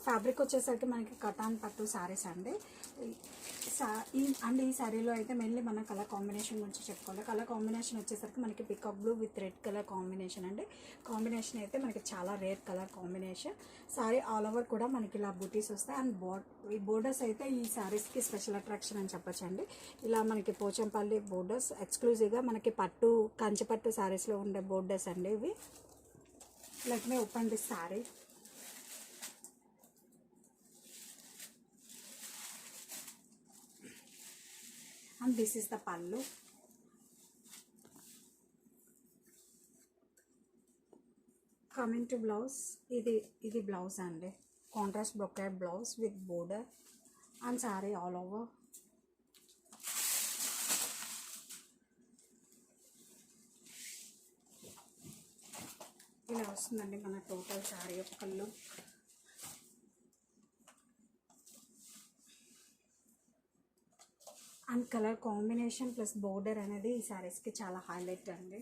Fabric వచ్చేసరికి మనకి cotton పట్టు శారీస్ అండి. ఈ శారీలో అయితే మెయిన్లీ మన కలర్ కాంబినేషన్ గురించి చెప్పుకోవాలి. కలర్ కాంబినేషన్ వచ్చేసరికి మనకి peacock blue with red colour combination అండి. కాంబినేషన్ అయితే మనకి చాలా rare colour combination. Sari all over కూడా మనకి ఇలా బూటీస్ వస్తాయి. అండ్ ఈ బోర్డర్స్ అయితే ఈ శారీస్కి స్పెషల్ అట్రాక్షన్ అని చెప్పచ్చండి. ఇలా మనకి పోచంపల్లి బోర్డర్స్ ఎక్స్క్లూజివ్గా మనకి పట్టు కంచిపట్టు శారీస్లో ఉండే బోర్డర్స్ అండి ఇవి. Let me open this sari. And this is the pallu. Coming to blouse, ఇది blouse అండి. Contrast brocade blouse with border and saree all over. ఇలా వస్తుందండి మన టోటల్ శారీ యొక్క look. And colour combination plus border అనేది ఈ శారీస్కి చాలా హైలైట్ అండి.